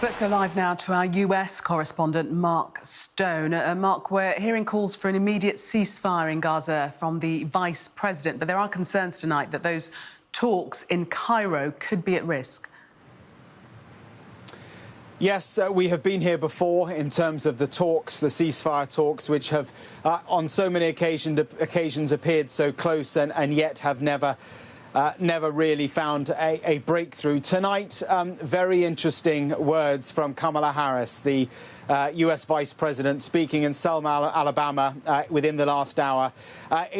Let's go live now to our US correspondent, Mark Stone. Mark, we're hearing calls for an immediate ceasefire in Gaza from the Vice President, but there are concerns tonight that those talks in Cairo could be at risk. Yes, we have been here before in terms of the talks, the ceasefire talks, which have on so many occasions appeared so close and yet have never really found a breakthrough. Tonight, very interesting words from Kamala Harris, the US Vice President, speaking in Selma, Alabama, within the last hour,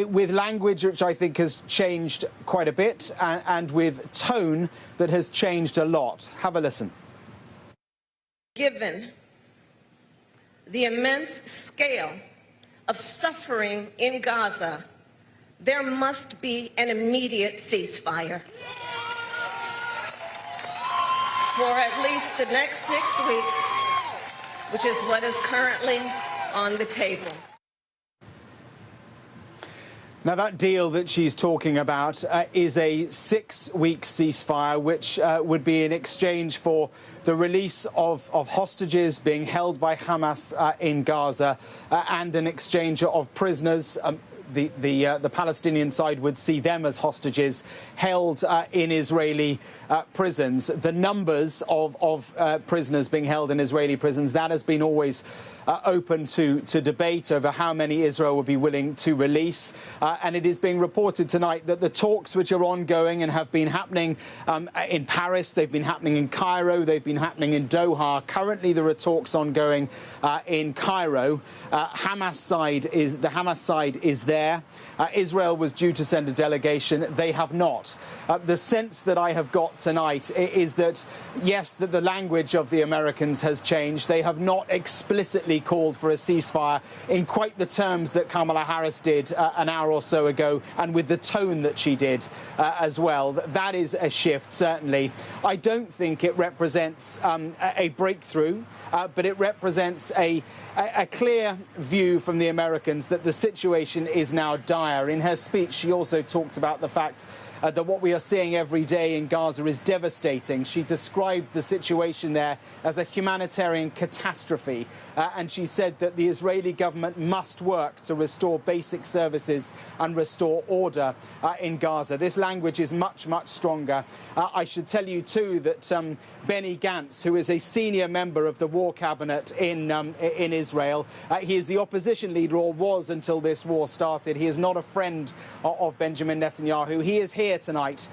with language which I think has changed quite a bit and with tone that has changed a lot. Have a listen. Given the immense scale of suffering in Gaza, there must be an immediate ceasefire. For at least the next 6 weeks, which is what is currently on the table. Now, that deal that she's talking about is a 6-week ceasefire, which would be in exchange for the release of hostages being held by Hamas in Gaza and an exchange of prisoners. The Palestinian side would see them as hostages held in Israeli prisons. The numbers of prisoners being held in Israeli prisons, that has been always open to debate over how many Israel would be willing to release. And it is being reported tonight that the talks which are ongoing and have been happening in Paris, they've been happening in Cairo, they've been happening in Doha. Currently, there are talks ongoing in Cairo. The Hamas side is there. Israel was due to send a delegation. They have not. The sense that I have got tonight is that, yes, that the language of the Americans has changed. They have not explicitly called for a ceasefire in quite the terms that Kamala Harris did an hour or so ago, and with the tone that she did as well. That is a shift, certainly. I don't think it represents a breakthrough, but it represents a clear view from the Americans that the situation is now dire. In her speech, she also talked about the fact that what we are seeing every day in Gaza is devastating. She described the situation there as a humanitarian catastrophe, and she said that the Israeli government must work to restore basic services and restore order in Gaza. This language is much, much stronger. I should tell you, too, that Benny Gantz, who is a senior member of the war cabinet in Israel, he is the opposition leader, or was until this war started. He is not a friend of Benjamin Netanyahu. He is here tonight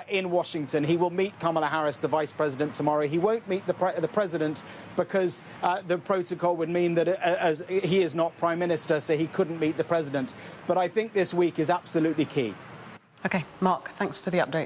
in Washington. He will meet Kamala Harris, the Vice President, tomorrow. He won't meet the President because the protocol would mean that as he is not Prime Minister, so he couldn't meet the President. But I think this week is absolutely key. OK, Mark, thanks for the update.